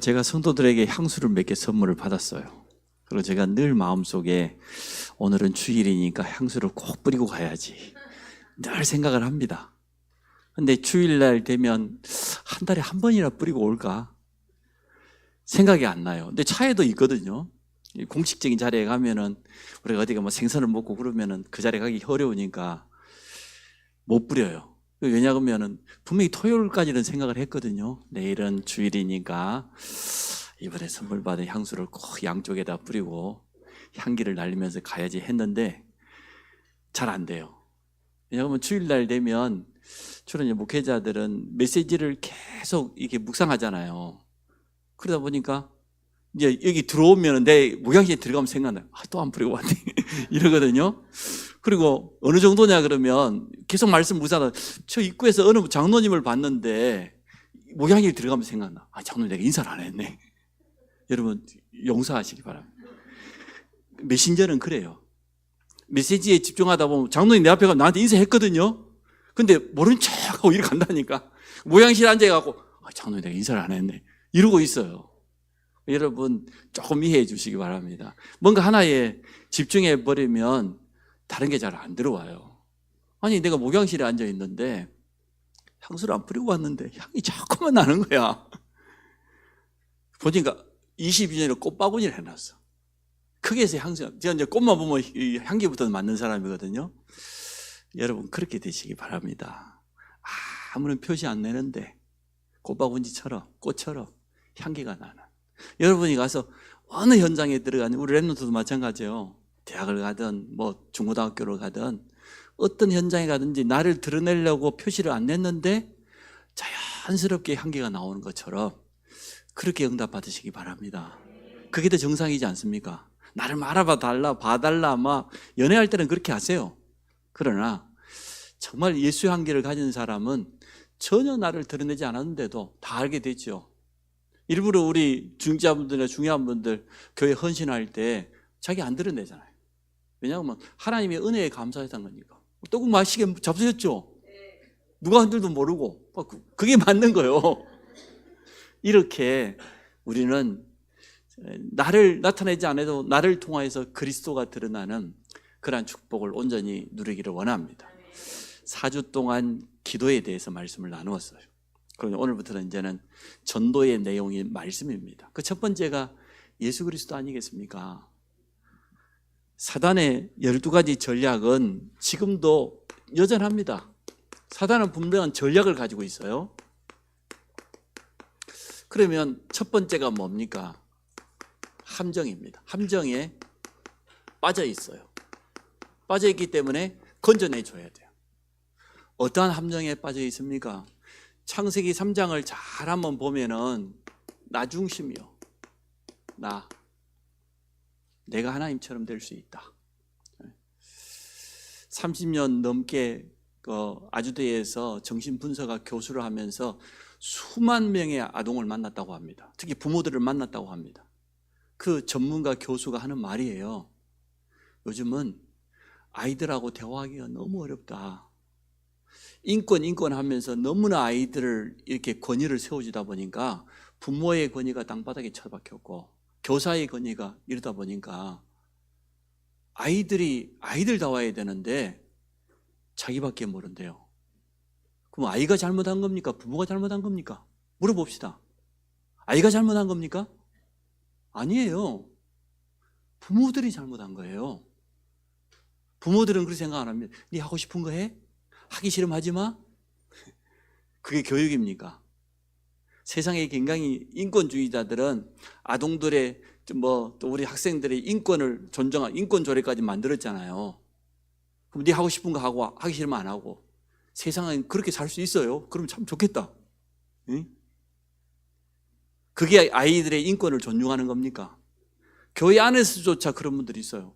제가 성도들에게 향수를 몇 개 선물을 받았어요. 그리고 제가 늘 마음속에 오늘은 주일이니까 향수를 꼭 뿌리고 가야지 늘 생각을 합니다. 근데 주일날 되면 한 달에 한 번이나 뿌리고 올까 생각이 안 나요. 근데 차에도 있거든요. 공식적인 자리에 가면은 우리가 어디가 뭐 생선을 먹고 그러면은 그 자리에 가기 어려우니까 못 뿌려요. 왜냐하면은 분명히 토요일까지는 생각을 했거든요. 내일은 주일이니까 이번에 선물 받은 향수를 꼭 양쪽에다 뿌리고 향기를 날리면서 가야지 했는데 잘 안 돼요. 왜냐하면 주일날 되면 주로 이제 목회자들은 메시지를 계속 이렇게 묵상하잖아요. 그러다 보니까 이제 여기 들어오면 내 목양실에 들어가면 생각나요. 또 안 뿌리고 왔네 이러거든요. 그리고 어느 정도냐 그러면 계속 말씀 묵상하다 저 입구에서 어느 장로님을 봤는데 목양실 들어가면 생각나. 장로님 내가 인사를 안 했네. 여러분 용서하시기 바랍니다. 메신저는 그래요. 메시지에 집중하다 보면 장로님 내 앞에 가서 나한테 인사했거든요. 근데 모른 척하고 이렇게 간다니까. 모양실에 앉아갖고 장로님 내가 인사를 안 했네 이러고 있어요. 여러분 조금 이해해 주시기 바랍니다. 뭔가 하나에 집중해 버리면 다른 게 잘 안 들어와요. 아니 내가 목양실에 앉아 있는데 향수를 안 뿌리고 왔는데 향이 자꾸만 나는 거야. 보니까 22년에 꽃바구니를 해놨어. 크게 해서 향수. 제가 이제 꽃만 보면 향기부터 맡는 사람이거든요. 여러분 그렇게 되시기 바랍니다. 아무런 표시 안 내는데 꽃바구니처럼 꽃처럼 향기가 나는. 여러분이 가서 어느 현장에 들어가는 우리 랩런트도 마찬가지예요. 대학을 가든 뭐 중고등학교를 가든 어떤 현장에 가든지 나를 드러내려고 표시를 안 냈는데 자연스럽게 향기가 나오는 것처럼 그렇게 응답 받으시기 바랍니다. 그게 더 정상이지 않습니까? 나를 알아봐 달라 봐달라 막 연애할 때는 그렇게 하세요. 그러나 정말 예수 향기를 가진 사람은 전혀 나를 드러내지 않았는데도 다 알게 되죠. 일부러 우리 중자분들이나 중요한 분들 교회 헌신할 때 자기 안 드러내잖아요. 왜냐하면 하나님의 은혜에 감사했던 거니까. 떡국 맛있게 잡수셨죠? 누가 흔들도 모르고 그게 맞는 거예요. 이렇게 우리는 나를 나타내지 않아도 나를 통하여서 그리스도가 드러나는 그러한 축복을 온전히 누리기를 원합니다. 4주 동안 기도에 대해서 말씀을 나누었어요. 그럼 오늘부터는 이제는 전도의 내용이 말씀입니다. 그 첫 번째가 예수 그리스도 아니겠습니까? 사단의 12가지 전략은 지금도 여전합니다. 사단은 분명한 전략을 가지고 있어요. 그러면 첫 번째가 뭡니까? 함정입니다. 함정에 빠져 있어요. 빠져 있기 때문에 건져내 줘야 돼요. 어떠한 함정에 빠져 있습니까? 창세기 3장을 잘 한번 보면은 나 중심이요. 내가 하나님처럼 될 수 있다. 30년 넘게 아주대에서 정신분석학 교수를 하면서 수만 명의 아동을 만났다고 합니다. 특히 부모들을 만났다고 합니다. 그 전문가 교수가 하는 말이에요. 요즘은 아이들하고 대화하기가 너무 어렵다. 인권 하면서 너무나 아이들을 이렇게 권위를 세워주다 보니까 부모의 권위가 땅바닥에 처박혔고 교사의 권위가 이러다 보니까 아이들다워야 되는데 자기밖에 모른대요. 그럼 아이가 잘못한 겁니까? 부모가 잘못한 겁니까? 물어봅시다. 아이가 잘못한 겁니까? 아니에요. 부모들이 잘못한 거예요. 부모들은 그렇게 생각 안 합니다. 네 하고 싶은 거 해? 하기 싫으면 하지 마? 그게 교육입니까? 세상의 굉장히 인권주의자들은 아동들의 또 우리 학생들의 인권을 존중한 인권 조례까지 만들었잖아요. 그럼 네 하고 싶은 거 하고 하기 싫으면 안 하고 세상은 그렇게 살 수 있어요. 그럼 참 좋겠다. 응? 그게 아이들의 인권을 존중하는 겁니까? 교회 안에서조차 그런 분들이 있어요.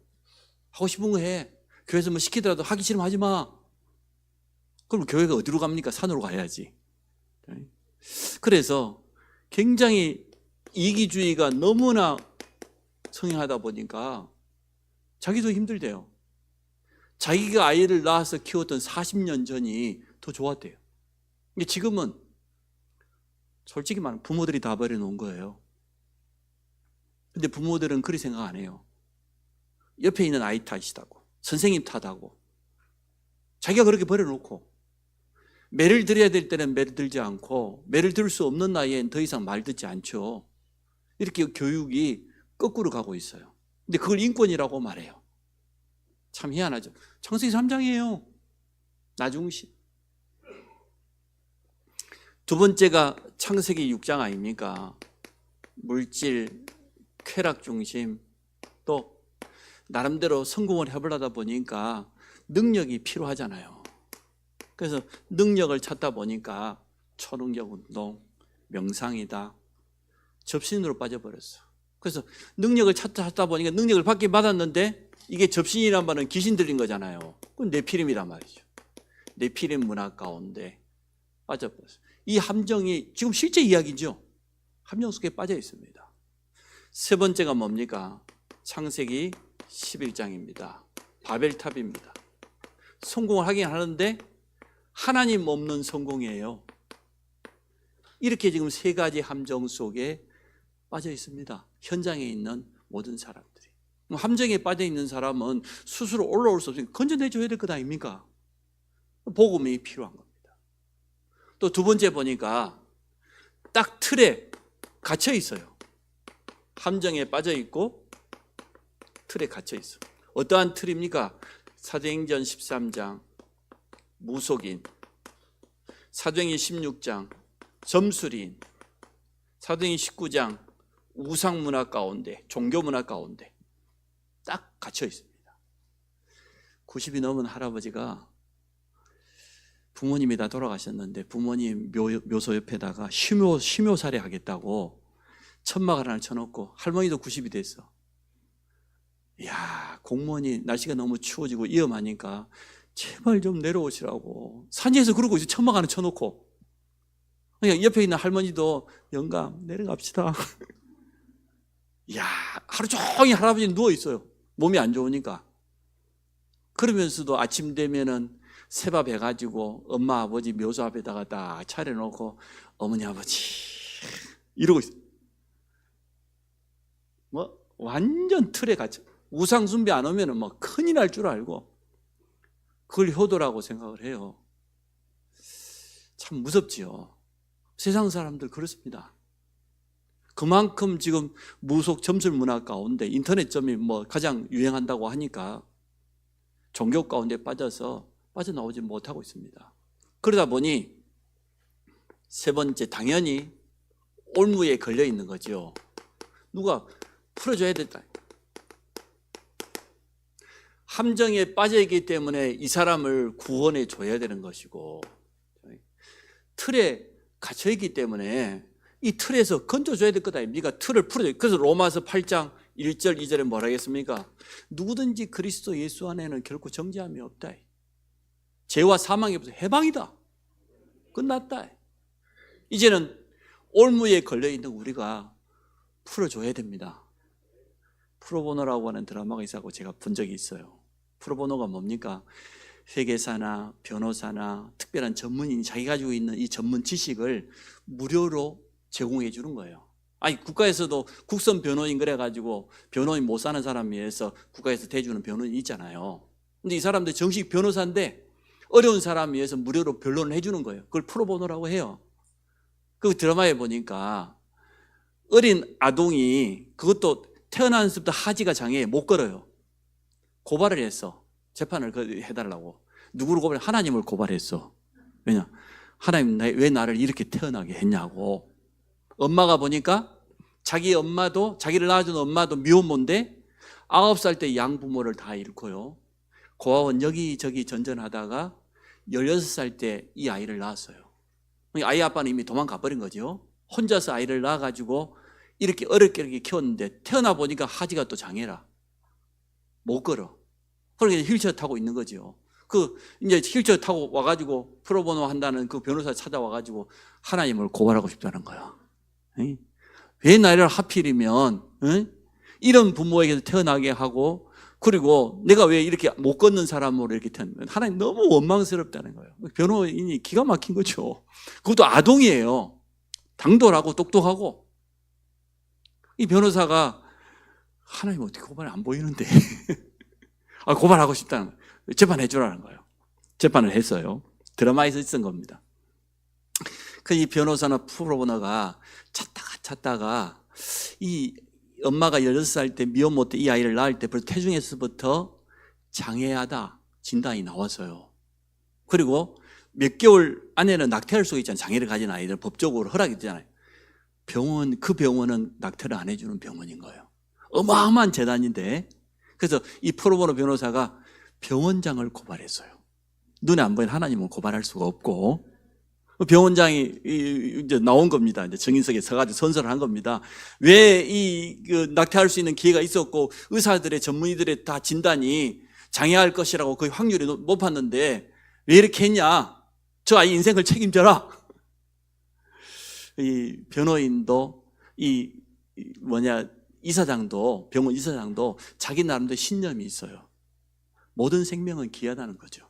하고 싶은 거 해. 교회에서 뭐 시키더라도 하기 싫으면 하지 마. 그럼 교회가 어디로 갑니까? 산으로 가야지. 그래서 굉장히 이기주의가 너무나 성행하다 보니까 자기도 힘들대요. 자기가 아이를 낳아서 키웠던 40년 전이 더 좋았대요. 지금은 솔직히 말하면 부모들이 다 버려놓은 거예요. 근데 부모들은 그리 생각 안 해요. 옆에 있는 아이 탓이다고, 선생님 탓하고, 자기가 그렇게 버려놓고, 매를 들여야 될 때는 매를 들지 않고, 매를 들을 수 없는 나이엔 더 이상 말 듣지 않죠. 이렇게 교육이 거꾸로 가고 있어요. 근데 그걸 인권이라고 말해요. 참 희한하죠. 창세기 3장이에요. 나중시. 두 번째가 창세기 6장 아닙니까? 물질, 쾌락 중심, 또 나름대로 성공을 해보려다 보니까 능력이 필요하잖아요. 그래서 능력을 찾다 보니까 초능력 운동, 명상이다, 접신으로 빠져버렸어. 그래서 능력을 찾다 보니까 능력을 받긴 받았는데 이게 접신이란 말은 귀신 들린 거잖아요. 그건 네피림이란 말이죠. 네피림 문화 가운데 빠져버렸어요. 이 함정이 지금 실제 이야기죠. 함정 속에 빠져 있습니다. 세 번째가 뭡니까? 창세기 11장입니다. 바벨탑입니다. 성공을 하긴 하는데 하나님 없는 성공이에요. 이렇게 지금 세 가지 함정 속에 빠져 있습니다. 현장에 있는 모든 사람들이. 함정에 빠져 있는 사람은 스스로 올라올 수 없으니까 건져내줘야 될 것 아닙니까? 복음이 필요한 겁니다. 또 두 번째 보니까 딱 틀에 갇혀 있어요. 함정에 빠져 있고 틀에 갇혀 있어. 어떠한 틀입니까? 사도행전 13장 무속인, 사도행전 16장 점술인, 사도행전 19장 우상문화 가운데, 종교문화 가운데 딱 갇혀 있습니다. 90이 넘은 할아버지가 부모님이 다 돌아가셨는데 부모님 묘소 옆에다가 심효살이 하겠다고 천막을 하나 쳐놓고, 할머니도 90이 됐어. 이야, 공무원이 날씨가 너무 추워지고 위험하니까 제발 좀 내려오시라고 산지에서 그러고 있어. 천막 하나 쳐놓고. 그냥 옆에 있는 할머니도 영감 내려갑시다. 이야, 하루 종일 할아버지는 누워있어요. 몸이 안 좋으니까. 그러면서도 아침 되면은 새밥 해가지고 엄마 아버지 묘소 앞에다가 딱 차려놓고 어머니 아버지 이러고 있어요. 뭐 완전 틀에 갇혀. 우상 숭배 안 오면은 뭐 큰일 날 줄 알고 그걸 효도라고 생각을 해요. 참 무섭지요. 세상 사람들 그렇습니다. 그만큼 지금 무속 점술 문화 가운데 인터넷점이 뭐 가장 유행한다고 하니까 종교 가운데 빠져나오지 못하고 있습니다. 그러다 보니 세 번째, 당연히 올무에 걸려 있는 거죠. 누가 풀어줘야 된다. 함정에 빠져있기 때문에 이 사람을 구원해 줘야 되는 것이고, 틀에 갇혀있기 때문에 이 틀에서 건져줘야 될 것 아닙니까? 틀을 풀어줘야. 그래서 로마서 8장 1절 2절에 뭐라 하겠습니까? 누구든지 그리스도 예수 안에는 결코 정죄함이 없다. 죄와 사망에부터 해방이다. 끝났다. 이제는 올무에 걸려있는 우리가 풀어줘야 됩니다. 프로보노라고 하는 드라마가 있어서 제가 본 적이 있어요. 프로보노가 뭡니까? 회계사나 변호사나 특별한 전문인이 자기 가지고 있는 이 전문 지식을 무료로 제공해 주는 거예요. 아니, 국가에서도 국선 변호인 그래가지고 변호인 못 사는 사람 위해서 국가에서 대주는 변호인이 있잖아요. 근데 이 사람들 정식 변호사인데 어려운 사람 위해서 무료로 변론을 해주는 거예요. 그걸 프로보노라고 해요. 그 드라마에 보니까 어린 아동이, 그것도 태어나면서부터 하지가 장애에 못 걸어요. 고발을 했어. 재판을 해달라고. 누구를 고발해? 하나님을 고발했어. 왜냐? 하나님 왜 나를 이렇게 태어나게 했냐고. 엄마가 보니까 자기 엄마도, 자기를 낳아준 엄마도 미혼모인데 9살 때 양부모를 다 잃고요. 고아원 여기저기 전전하다가 16살 때 이 아이를 낳았어요. 아이 아빠는 이미 도망가 버린 거죠. 혼자서 아이를 낳아가지고 이렇게 어렵게 이렇게 키웠는데 태어나 보니까 하지가 또 장애라. 못 걸어. 그러니까 휠체어 타고 있는 거죠. 이제 휠체어 타고 와가지고 프로보노 한다는 그 변호사 찾아와가지고 하나님을 고발하고 싶다는 거야. 왜 나를 하필이면 이런 부모에게서 태어나게 하고, 그리고 내가 왜 이렇게 못 걷는 사람으로 이렇게 태어나면 하나님 너무 원망스럽다는 거예요. 변호인이 기가 막힌 거죠. 그것도 아동이에요. 당돌하고 똑똑하고. 이 변호사가 하나님 어떻게 고발이 안 보이는데 고발하고 싶다는 거예요. 재판해 주라는 거예요. 재판을 했어요. 드라마에서 있었던 겁니다. 이 변호사나 프로보너가 찾다가 이 엄마가 16살 때 미혼모 때 이 아이를 낳을 때 벌써 태중에서부터 장애하다 진단이 나왔어요. 그리고 몇 개월 안에는 낙태할 수 있잖아요. 장애를 가진 아이들 법적으로 허락이 되잖아요. 그 병원은 낙태를 안 해주는 병원인 거예요. 어마어마한 재단인데, 그래서 이 프로보노 변호사가 병원장을 고발했어요. 눈에 안 보이는 하나님은 고발할 수가 없고, 병원장이 이제 나온 겁니다. 이제 정인석에 서가지고 선서를 한 겁니다. 왜 낙태할 수 있는 기회가 있었고, 의사들의 전문의들의 다 진단이 장애할 것이라고 거의 확률이 높았는데, 왜 이렇게 했냐? 저 아이 인생을 책임져라. 이 변호인도, 이사장도, 병원 이사장도 자기 나름대로 신념이 있어요. 모든 생명은 귀하다는 거죠.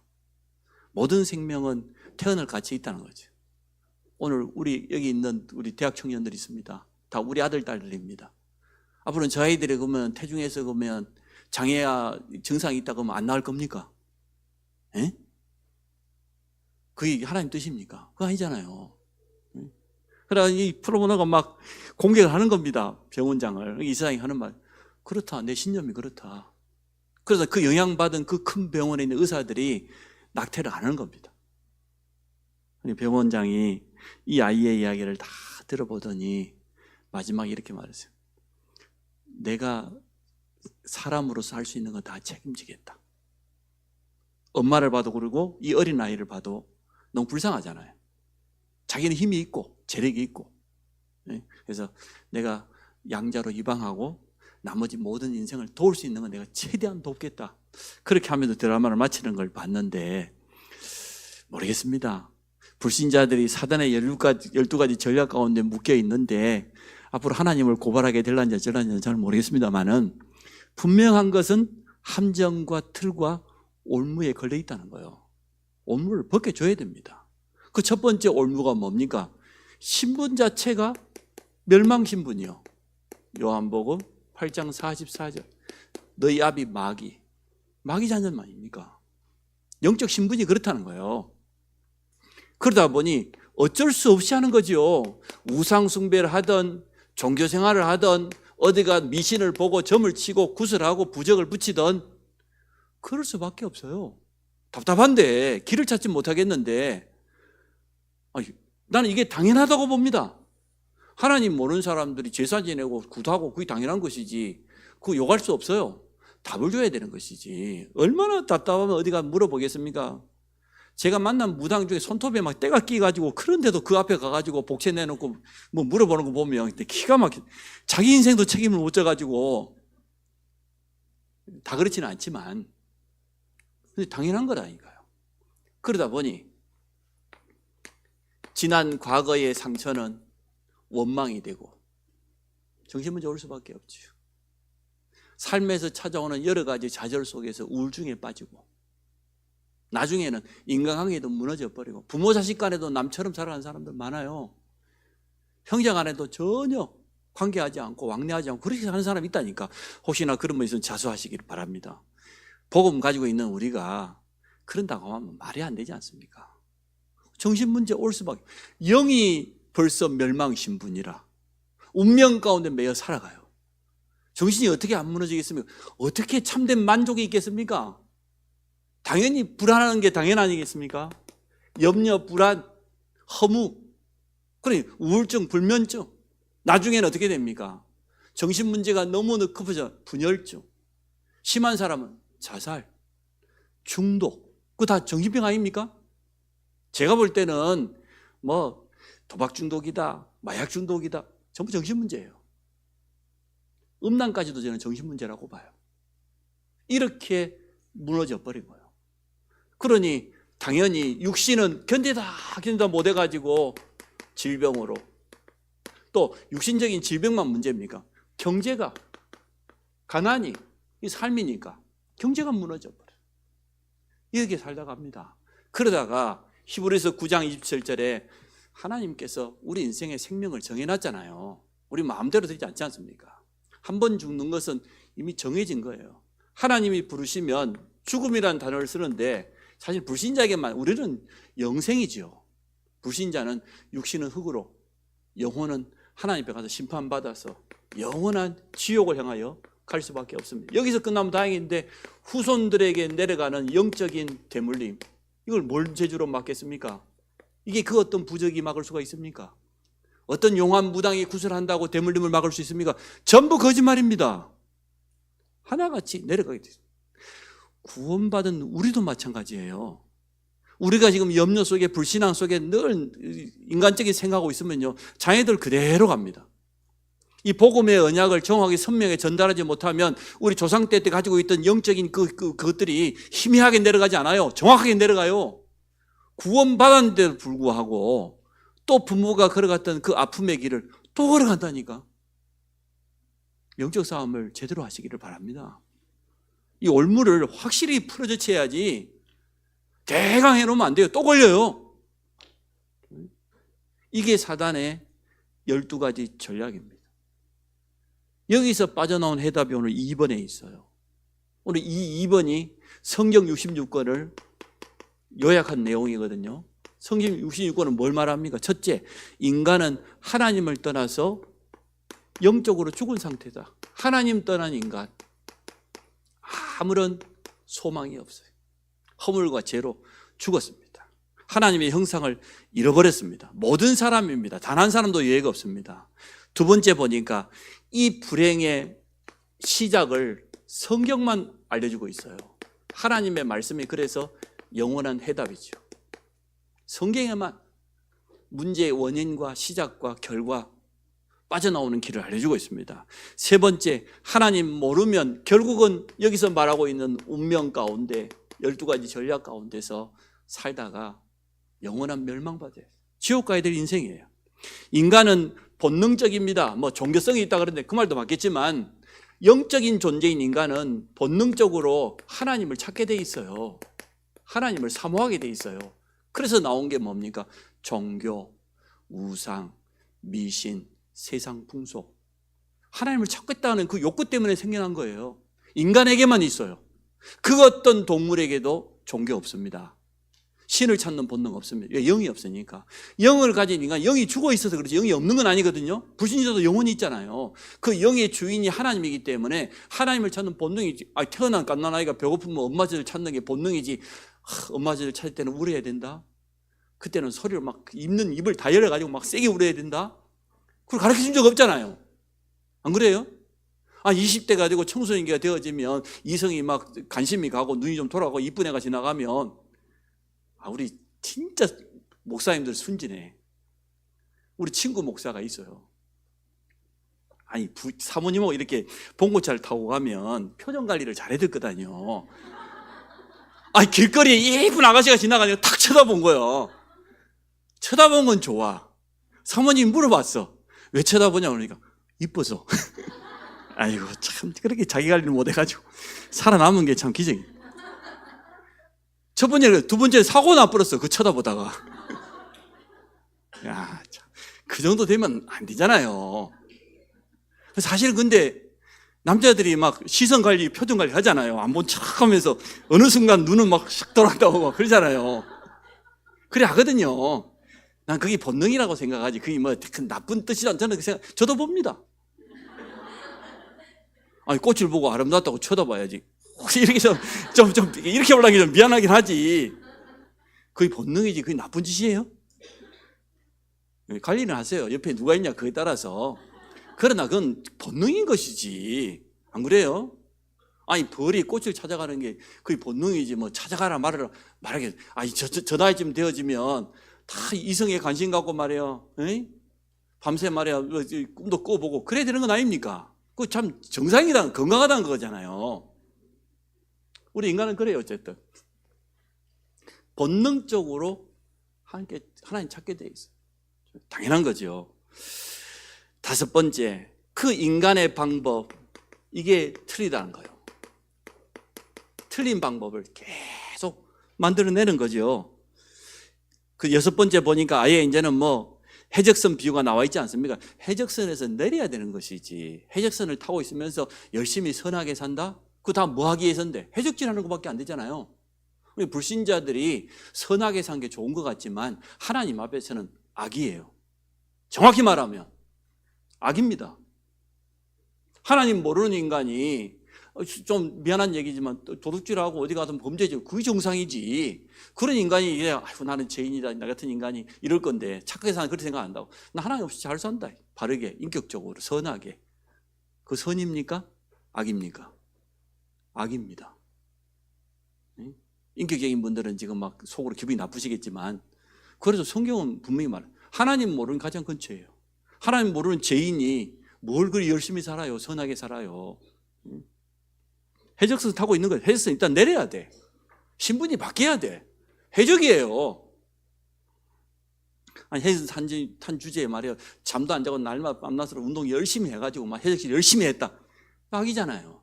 모든 생명은 태어날 가치 있다는 거죠. 오늘 우리 여기 있는 우리 대학 청년들이 있습니다. 다 우리 아들, 딸들입니다. 앞으로는 저 아이들이 그러면 태중에서 그러면 장애야 증상이 있다 그러면 안 나을 겁니까? 예? 그게 하나님 뜻입니까? 그거 아니잖아요. 그러니까 이 프로보노가 막 공격을 하는 겁니다. 병원장을. 이사장이 하는 말. 그렇다. 내 신념이 그렇다. 그래서 그 영향받은 그 큰 병원에 있는 의사들이 낙태를 안 하는 겁니다. 병원장이 이 아이의 이야기를 다 들어보더니 마지막에 이렇게 말했어요. 내가 사람으로서 할 수 있는 건 다 책임지겠다. 엄마를 봐도 그러고 이 어린 아이를 봐도 너무 불쌍하잖아요. 자기는 힘이 있고 재력이 있고. 그래서 내가 양자로 입양하고 나머지 모든 인생을 도울 수 있는 건 내가 최대한 돕겠다. 그렇게 하면서 드라마를 마치는 걸 봤는데 모르겠습니다. 불신자들이 사단의 12가지 전략 가운데 묶여 있는데 앞으로 하나님을 고발하게 될런지 어쩔런지는 잘 모르겠습니다만은 분명한 것은 함정과 틀과 올무에 걸려 있다는 거예요. 올무를 벗겨줘야 됩니다. 그 첫 번째 올무가 뭡니까? 신분 자체가 멸망신분이요. 요한복음 8장 44절. 너희 아비 마귀 자녀는 아닙니까? 영적 신분이 그렇다는 거예요. 그러다 보니 어쩔 수 없이 하는 거죠. 우상 숭배를 하든 종교생활을 하든 어디가 미신을 보고 점을 치고 구슬하고 부적을 붙이든 그럴 수밖에 없어요. 답답한데 길을 찾지 못하겠는데 나는 이게 당연하다고 봅니다. 하나님 모르는 사람들이 제사 지내고 구도하고 그게 당연한 것이지 그거 욕할 수 없어요. 답을 줘야 되는 것이지. 얼마나 답답하면 어디가 물어보겠습니까? 제가 만난 무당 중에 손톱에 막 때가 끼가지고 그런데도 그 앞에 가가지고 복채 내놓고 뭐 물어보는 거 보면 기가 막혀. 자기 인생도 책임을 못 져가지고 다 그렇지는 않지만 당연한 거라니까요. 그러다 보니 지난 과거의 상처는 원망이 되고 정신문제 올 수밖에 없죠. 삶에서 찾아오는 여러 가지 좌절 속에서 우울증에 빠지고 나중에는 인간관계도 무너져 버리고 부모 자식 간에도 남처럼 살아가는 사람들 많아요. 형제 간에도 전혀 관계하지 않고 왕래하지 않고 그렇게 사는 사람이 있다니까. 혹시나 그런 분 있으면 자수하시기를 바랍니다. 복음 가지고 있는 우리가 그런다고 하면 말이 안 되지 않습니까? 정신문제 올 수밖에. 영이 벌써 멸망신분이라 운명 가운데 매여 살아가요. 정신이 어떻게 안 무너지겠습니까? 어떻게 참된 만족이 있겠습니까? 당연히 불안한 게 당연 아니겠습니까? 염려, 불안, 허무, 그래 우울증, 불면증. 나중에는 어떻게 됩니까? 정신문제가 너무나 급해져 분열증. 심한 사람은 자살, 중독. 그거 다 정신병 아닙니까? 제가 볼 때는 뭐 도박 중독이다, 마약 중독이다. 전부 정신문제예요. 음란까지도 저는 정신문제라고 봐요. 이렇게 무너져 버린 거예요. 그러니 당연히 육신은 견디다 못해가지고 질병으로 또 육신적인 질병만 문제입니까? 경제가 가난이 이 삶이니까 경제가 무너져 버려요. 이렇게 살다가 합니다. 그러다가 히브리서 9장 27절에 하나님께서 우리 인생의 생명을 정해놨잖아요. 우리 마음대로 되지 않지 않습니까? 한 번 죽는 것은 이미 정해진 거예요. 하나님이 부르시면 죽음이라는 단어를 쓰는데 사실 불신자에게만, 우리는 영생이죠. 불신자는 육신은 흙으로, 영혼은 하나님 앞에 가서 심판받아서 영원한 지옥을 향하여 갈 수밖에 없습니다. 여기서 끝나면 다행인데 후손들에게 내려가는 영적인 대물림, 이걸 뭔 재주로 막겠습니까? 이게 그 어떤 부적이 막을 수가 있습니까? 어떤 용한 무당이 구슬한다고 대물림을 막을 수 있습니까? 전부 거짓말입니다. 하나같이 내려가게 돼요. 구원받은 우리도 마찬가지예요. 우리가 지금 염려 속에, 불신앙 속에 늘 인간적인 생각하고 있으면요, 장애들 그대로 갑니다. 이 복음의 언약을 정확하게 선명하게 전달하지 못하면 우리 조상 때 가지고 있던 영적인 그것들이 희미하게 내려가지 않아요. 정확하게 내려가요. 구원받았는데도 불구하고 또 부모가 걸어갔던 그 아픔의 길을 또 걸어간다니까. 영적 싸움을 제대로 하시기를 바랍니다. 이 올무를 확실히 풀어젖혀야지 대강 해놓으면 안 돼요. 또 걸려요. 이게 사단의 12가지 전략입니다. 여기서 빠져나온 해답이 오늘 2번에 있어요. 오늘 이 2번이 성경 66권을 요약한 내용이거든요. 성경 66권은 뭘 말합니까? 첫째, 인간은 하나님을 떠나서 영적으로 죽은 상태다. 하나님 떠난 인간, 아무런 소망이 없어요. 허물과 죄로 죽었습니다. 하나님의 형상을 잃어버렸습니다. 모든 사람입니다. 단 한 사람도 예외가 없습니다. 두 번째 보니까 이 불행의 시작을 성경만 알려주고 있어요. 하나님의 말씀이 그래서 영원한 해답이죠. 성경에만 문제의 원인과 시작과 결과, 빠져나오는 길을 알려주고 있습니다. 세 번째, 하나님 모르면 결국은 여기서 말하고 있는 운명 가운데 12가지 전략 가운데서 살다가 영원한 멸망받아요. 지옥 가야 될 인생이에요. 인간은 본능적입니다. 뭐 종교성이 있다 그러는데 그 말도 맞겠지만 영적인 존재인 인간은 본능적으로 하나님을 찾게 돼 있어요. 하나님을 사모하게 돼 있어요. 그래서 나온 게 뭡니까? 종교, 우상, 미신, 세상 풍속. 하나님을 찾겠다는 그 욕구 때문에 생겨난 거예요. 인간에게만 있어요. 그 어떤 동물에게도 종교 없습니다. 신을 찾는 본능 없습니다. 왜? 영이 없으니까. 영을 가진 인간, 영이 죽어 있어서 그렇지 영이 없는 건 아니거든요. 불신자도 영혼이 있잖아요. 그 영의 주인이 하나님이기 때문에 하나님을 찾는 본능이지. 태어난 갓난아이가 배고프면 엄마 젖을 찾는 게 본능이지. 엄마 젖을 찾을 때는 울어야 된다. 그때는 소리를 막 입는 입을 다 열어가지고 막 세게 울어야 된다. 그걸 가르쳐준 적 없잖아요. 안 그래요? 20대가 되고 청소년기가 되어지면 이성이 막 관심이 가고 눈이 좀 돌아가고 이쁜 애가 지나가면 우리 진짜 목사님들 순진해. 우리 친구 목사가 있어요. 사모님하고 이렇게 봉고차를 타고 가면 표정 관리를 잘해야 될 거다니요. 길거리에 예쁜 아가씨가 지나가니까 탁 쳐다본 거예요. 쳐다본 건 좋아. 사모님이 물어봤어. 왜 쳐다보냐고 그러니까 이뻐서. 아이고 참 그렇게 자기 관리를 못해가지고 살아남은 게 참 기적이에요. 첫 번째, 두 번째 사고 나버렸어. 그 쳐다보다가. 야, 참, 그 정도 되면 안 되잖아요. 사실 근데 남자들이 막 시선 관리, 표정 관리 하잖아요. 안 본 척 하면서 어느 순간 눈은 막 샥 돌아간다고 막 그러잖아요. 그래 하거든요. 난 그게 본능이라고 생각하지. 그게 뭐 나쁜 뜻이란 저는 그 생각, 저도 봅니다. 꽃을 보고 아름답다고 쳐다봐야지. 이렇게 좀 이렇게 올라가기 좀 미안하긴 하지. 그게 본능이지. 그게 나쁜 짓이에요? 관리는 하세요. 옆에 누가 있냐 그에 따라서. 그러나 그건 본능인 것이지. 안 그래요? 벌이 꽃을 찾아가는 게 그게 본능이지. 뭐 찾아가라 말하게. 저 나이쯤 되어지면 다 이성에 관심 갖고 말이에요. 밤새 말이야 꿈도 꿔보고 그래야 되는 건 아닙니까? 그거 참 정상이다, 건강하다는 거잖아요. 우리 인간은 그래요. 어쨌든 본능적으로 하나님 찾게 돼 있어요. 당연한 거죠. 다섯 번째, 그 인간의 방법, 이게 틀리다는 거예요. 틀린 방법을 계속 만들어내는 거죠. 그 여섯 번째 보니까 아예 이제는 뭐 해적선 비유가 나와 있지 않습니까? 해적선에서 내려야 되는 것이지. 해적선을 타고 있으면서 열심히 선하게 산다? 그 다음 뭐 하기 위해서인데? 해적질하는 것밖에 안 되잖아요. 우리 불신자들이 선하게 산 게 좋은 것 같지만 하나님 앞에서는 악이에요. 정확히 말하면 악입니다. 하나님 모르는 인간이 좀 미안한 얘기지만 도둑질하고 어디 가서 범죄지, 그게 정상이지. 그런 인간이 이래, 아이고 나는 죄인이다, 나 같은 인간이 이럴 건데 착하게 사는 그렇게 생각 안 한다고. 나 하나님 없이 잘 산다, 바르게 인격적으로 선하게. 그 선입니까? 악입니까? 악입니다. 인격적인 분들은 지금 막 속으로 기분이 나쁘시겠지만, 그래서 성경은 분명히 말해요. 하나님 모르는 가장 근처예요. 하나님 모르는 죄인이 뭘 그리 열심히 살아요, 선하게 살아요. 해적선 타고 있는 거예요. 해적선 일단 내려야 돼. 신분이 바뀌어야 돼. 해적이에요. 아니, 해적선 탄 주제에 말이에요. 잠도 안 자고 날마다 밤낮으로 운동 열심히 해가지고 막 해적질 열심히 했다. 악이잖아요.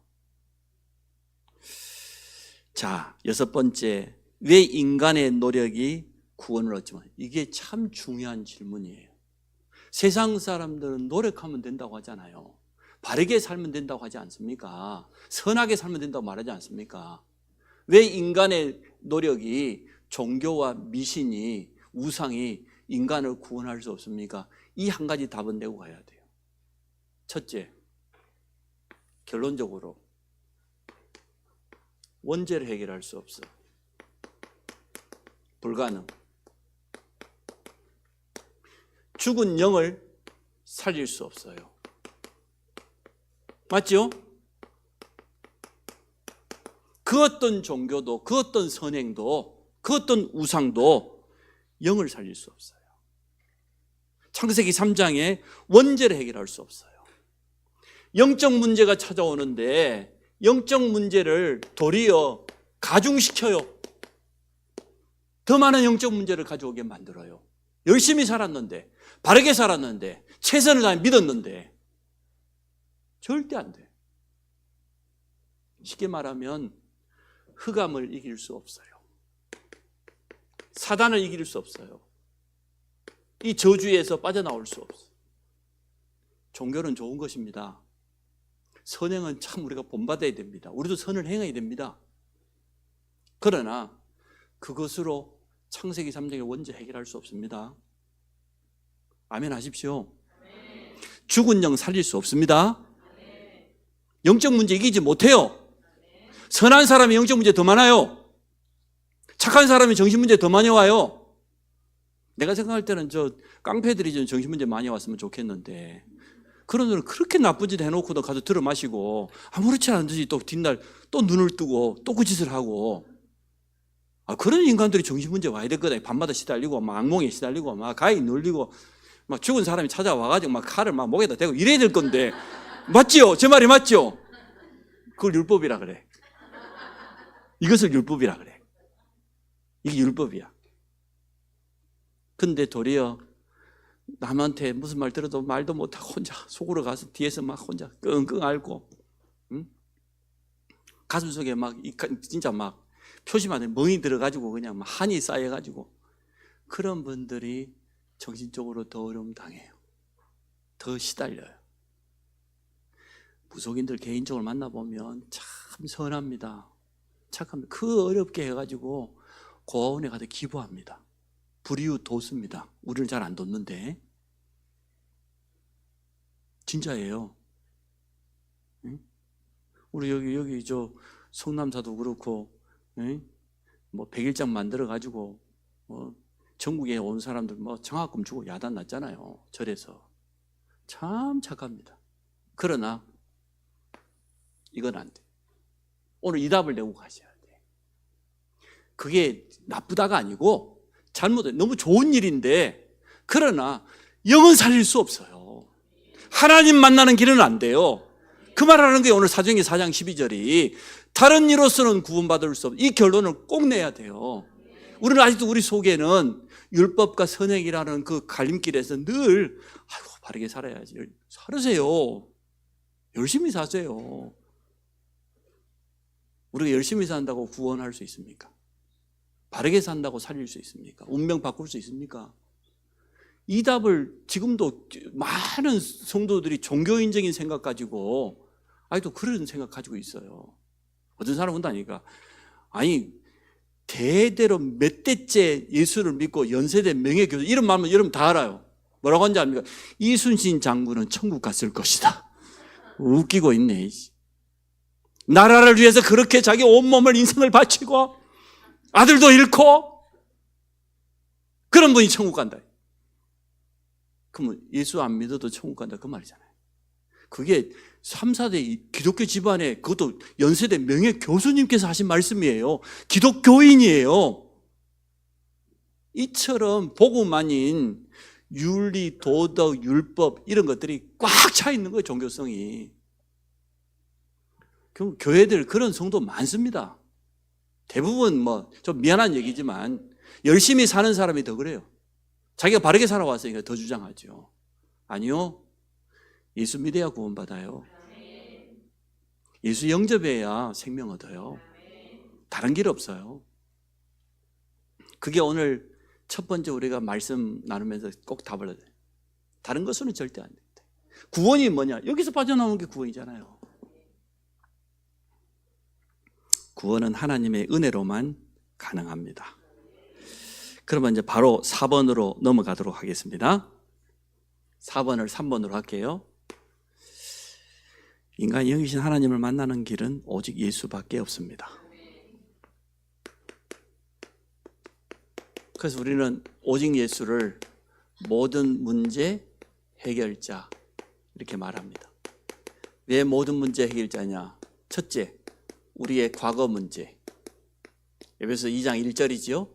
자, 여섯 번째, 왜 인간의 노력이 구원을 얻지만, 이게 참 중요한 질문이에요. 세상 사람들은 노력하면 된다고 하잖아요. 바르게 살면 된다고 하지 않습니까? 선하게 살면 된다고 말하지 않습니까? 왜 인간의 노력이, 종교와 미신이, 우상이 인간을 구원할 수 없습니까? 이 한 가지 답은 내고 가야 돼요. 첫째, 결론적으로 원죄를 해결할 수 없어. 불가능. 죽은 영을 살릴 수 없어요. 맞죠? 그 어떤 종교도, 그 어떤 선행도, 그 어떤 우상도 영을 살릴 수 없어요. 창세기 3장에 원죄를 해결할 수 없어요. 영적 문제가 찾아오는데 영적 문제를 도리어 가중시켜요. 더 많은 영적 문제를 가져오게 만들어요. 열심히 살았는데, 바르게 살았는데, 최선을 다해 믿었는데 절대 안 돼. 쉽게 말하면 흑암을 이길 수 없어요. 사단을 이길 수 없어요. 이 저주에서 빠져나올 수 없어요. 종교는 좋은 것입니다. 선행은 참 우리가 본받아야 됩니다. 우리도 선을 행해야 됩니다. 그러나 그것으로 창세기 3장의 원죄 해결할 수 없습니다. 아멘 하십시오. 죽은 영 살릴 수 없습니다. 영적 문제 이기지 못해요. 선한 사람이 영적 문제 더 많아요. 착한 사람이 정신 문제 더 많이 와요. 내가 생각할 때는 저 깡패들이 좀 정신 문제 많이 왔으면 좋겠는데, 그런 놈은 그렇게 나쁜 짓 해놓고도 가서 들어 마시고 아무렇지 않은 듯이 또 뒷날 또 눈을 뜨고 또 그 짓을 하고, 그런 인간들이 정신 문제 와야 될 거다. 밤마다 시달리고 막 악몽에 시달리고 막 가위 눌리고 막 죽은 사람이 찾아와가지고 막 칼을 막 목에다 대고 이래야 될 건데, 맞지요? 제 말이 맞죠? 그걸 율법이라 그래. 이것을 율법이라 그래. 이게 율법이야. 근데 도리어 남한테 무슨 말 들어도 말도 못하고 혼자 속으로 가서 뒤에서 막 혼자 끙끙 앓고, 응? 가슴 속에 막 진짜 막 표시만 해 멍이 들어가지고 그냥 막 한이 쌓여가지고, 그런 분들이 정신적으로 더 어려움 당해요. 더 시달려요. 무속인들 개인적으로 만나보면 참 선합니다. 착합니다. 그 어렵게 해가지고 고아원에 가서 기부합니다. 불이웃 돕습니다. 우리를 잘 안 돕는데. 진짜예요. 응? 우리 여기 저 성남사도 그렇고, 응? 뭐 100일장 만들어가지고 전국에 온 사람들 뭐 장학금 주고 야단 났잖아요. 절에서. 참 착합니다. 그러나 이건 안 돼. 오늘 이 답을 내고 가셔야 돼. 그게 나쁘다가 아니고 잘못해. 너무 좋은 일인데, 그러나 영은 살릴 수 없어요. 하나님 만나는 길은 안 돼요. 그 말하는 게 오늘 사도행전 4장 12절이 다른 이로서는 구원받을 수 없어. 이 결론을 꼭 내야 돼요. 우리는 아직도 우리 속에는 율법과 선행이라는 그 갈림길에서 늘 바르게 살아야지. 살으세요. 열심히 사세요. 우리가 열심히 산다고 구원할 수 있습니까? 바르게 산다고 살릴 수 있습니까? 운명 바꿀 수 있습니까? 이 답을 지금도 많은 성도들이 종교인적인 생각 가지고 아직도 그런 생각 가지고 있어요. 어떤 사람은 한다니까. 아니 대대로 몇 대째 예수를 믿고 연세대 명예교수 이런 말만 여러분 다 알아요. 뭐라고 하는지 압니까? 이순신 장군은 천국 갔을 것이다. 웃기고 있네. 나라를 위해서 그렇게 자기 온몸을 인생을 바치고 아들도 잃고 그런 분이 천국 간다. 그러면 예수 안 믿어도 천국 간다 그 말이잖아요. 그게 3, 4대 기독교 집안에 그것도 연세대 명예교수님께서 하신 말씀이에요. 기독교인이에요. 이처럼 복음 아닌 윤리, 도덕, 율법 이런 것들이 꽉 차 있는 거예요. 종교성이. 교회들 그런 성도 많습니다. 대부분 좀 미안한 얘기지만 열심히 사는 사람이 더 그래요. 자기가 바르게 살아왔으니까 더 주장하죠. 아니요. 예수 믿어야 구원받아요. 예수 영접해야 생명 얻어요. 다른 길 없어요. 그게 오늘 첫 번째 우리가 말씀 나누면서 꼭 답을 얻어요. 다른 것으로는 절대 안 됩니다. 구원이 뭐냐? 여기서 빠져나오는 게 구원이잖아요. 구원은 하나님의 은혜로만 가능합니다. 그러면 이제 바로 4번으로 넘어가도록 하겠습니다. 4번을 3번으로 할게요. 인간이 영이신 하나님을 만나는 길은 오직 예수밖에 없습니다. 그래서 우리는 오직 예수를 모든 문제 해결자 이렇게 말합니다. 왜 모든 문제 해결자냐? 첫째, 우리의 과거 문제. 에베소 2장 1절이지요.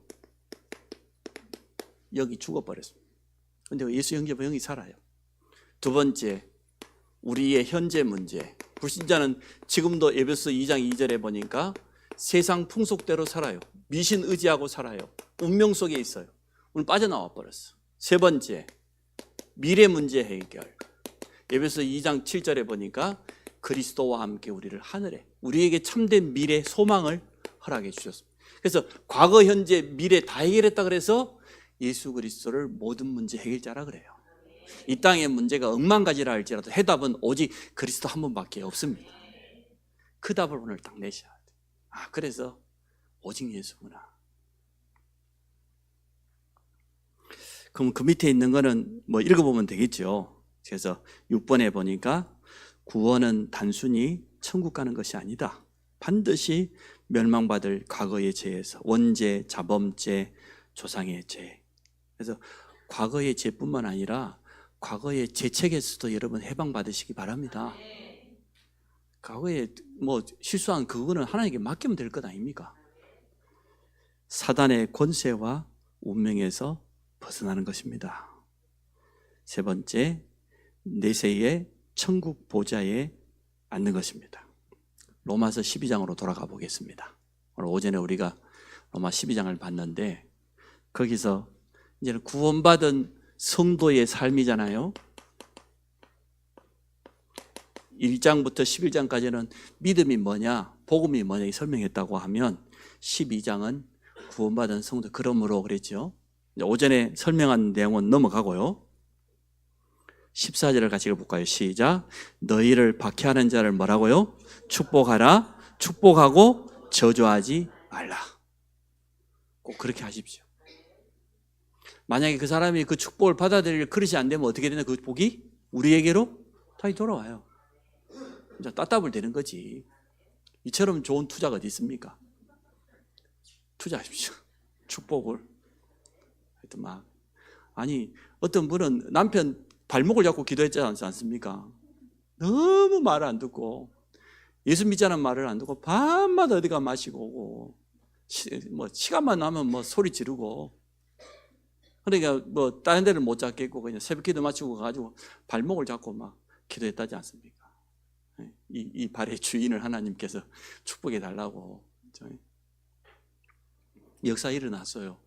여기 죽어버렸습니다. 그런데 예수 영접은 영이 살아요. 두 번째, 우리의 현재 문제. 불신자는 지금도 에베소 2장 2절에 보니까 세상 풍속대로 살아요. 미신 의지하고 살아요. 운명 속에 있어요. 오늘 빠져나와 버렸어. 세 번째, 미래 문제 해결. 에베소 2장 7절에 보니까 그리스도와 함께 우리를 하늘에, 우리에게 참된 미래 소망을 허락해 주셨습니다. 그래서 과거, 현재, 미래 다 해결했다 그래서 예수 그리스도를 모든 문제 해결자라 그래요. 이 땅의 문제가 억만 가지라 할지라도 해답은 오직 그리스도 한 분밖에 없습니다. 그 답을 오늘 딱 내셔야 돼요. 아, 그래서 오직 예수구나. 그럼 그 밑에 있는 거는 읽어보면 되겠죠. 그래서 6번에 보니까 구원은 단순히 천국 가는 것이 아니다. 반드시 멸망받을 과거의 죄에서 원죄, 자범죄, 조상의 죄. 그래서 과거의 죄뿐만 아니라 과거의 죄책에서도 여러분 해방받으시기 바랍니다. 과거에 실수한 그거는 하나님께 맡기면 될 것 아닙니까? 사단의 권세와 운명에서 벗어나는 것입니다. 세 번째, 내세의 천국 보좌에 앉는 것입니다. 로마서 12장으로 돌아가 보겠습니다. 오늘 오전에 우리가 로마 12장을 봤는데 거기서 이제는 구원받은 성도의 삶이잖아요. 1장부터 11장까지는 믿음이 뭐냐, 복음이 뭐냐 설명했다고 하면 12장은 구원받은 성도, 그러므로 그랬죠. 오전에 설명한 내용은 넘어가고요. 14절을 같이 읽어볼까요? 시작. 너희를 박해하는 자를 뭐라고요? 축복하라. 축복하고 저주하지 말라. 꼭 그렇게 하십시오. 만약에 그 사람이 그 축복을 받아들일 그릇이 안 되면 어떻게 되나? 그 복이 우리에게로 다시 돌아와요. 이제 따따블 되는 거지. 이처럼 좋은 투자가 어디 있습니까? 투자하십시오. 축복을. 하여튼 아니, 어떤 분은 남편 발목을 잡고 기도했지 않습니까? 너무 말을 안 듣고, 예수 믿자는 말을 안 듣고, 밤마다 어디가 마시고 오고, 시간만 나면 소리 지르고, 그러니까 다른 데를 못 잡겠고, 그냥 새벽 기도 마치고 가가지고 발목을 잡고 기도했다지 않습니까? 이 발의 주인을 하나님께서 축복해 달라고. 역사 일어났어요.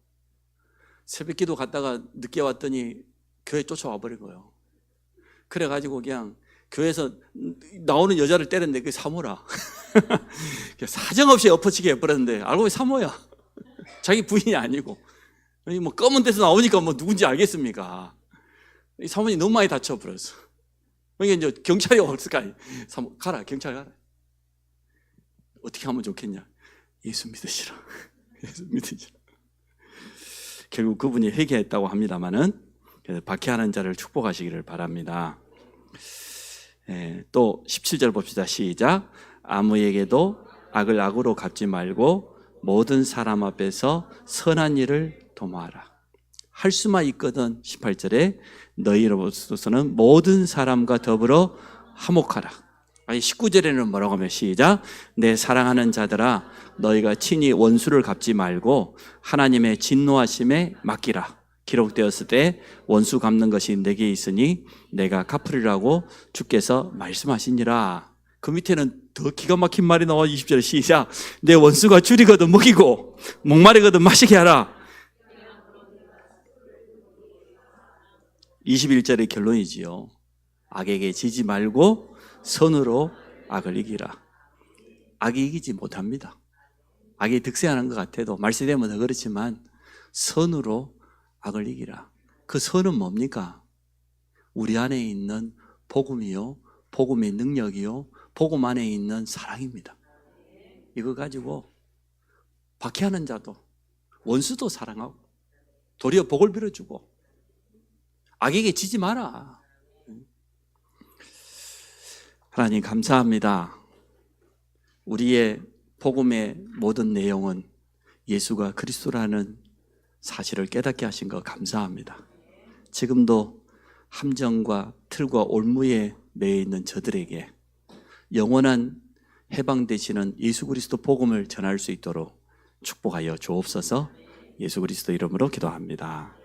새벽 기도 갔다가 늦게 왔더니 교회 쫓아와 버린 거예요. 그래가지고 그냥 교회에서 나오는 여자를 때렸는데 그게 사모라. 사정없이 엎어치게 해버렸는데 알고 보니 사모야. 자기 부인이 아니고. 뭐 검은 데서 나오니까 뭐 누군지 알겠습니까? 이 사모님 너무 많이 다쳐버렸어. 그러니까 이제 경찰이 없을까? 가라, 경찰 가라. 어떻게 하면 좋겠냐? 예수 믿으시라. 예수 믿으시라. 결국 그분이 회개했다고 합니다만은, 그래서 박해하는 자를 축복하시기를 바랍니다. 또 17절 봅시다. 시작. 아무에게도 악을 악으로 갚지 말고 모든 사람 앞에서 선한 일을 도모하라. 할 수만 있거든. 18절에 너희로서는 모든 사람과 더불어 화목하라. 아니 19절에는 뭐라고 하면 시작. 내 사랑하는 자들아 너희가 친히 원수를 갚지 말고 하나님의 진노하심에 맡기라. 기록되었을 때 원수 갚는 것이 내게 있으니 내가 갚으리라고 주께서 말씀하시니라. 그 밑에는 더 기가 막힌 말이 나와. 20절 시작. 내 원수가 줄이거든 먹이고 목마르거든 마시게 하라. 21절의 결론이지요. 악에게 지지 말고 선으로 악을 이기라. 악이 이기지 못합니다. 악이 득세하는 것 같아도 말세되면 더 그렇지만 선으로 악을 이기라. 그 선은 뭡니까? 우리 안에 있는 복음이요, 복음의 능력이요, 복음 안에 있는 사랑입니다. 이거 가지고 박해하는 자도 원수도 사랑하고 도리어 복을 빌어주고 악에게 지지 마라. 하나님 감사합니다. 우리의 복음의 모든 내용은 예수가 그리스도라는 사실을 깨닫게 하신 거 감사합니다. 지금도 함정과 틀과 올무에 매여 있는 저들에게 영원한 해방 되시는 예수 그리스도 복음을 전할 수 있도록 축복하여 주옵소서. 예수 그리스도 이름으로 기도합니다.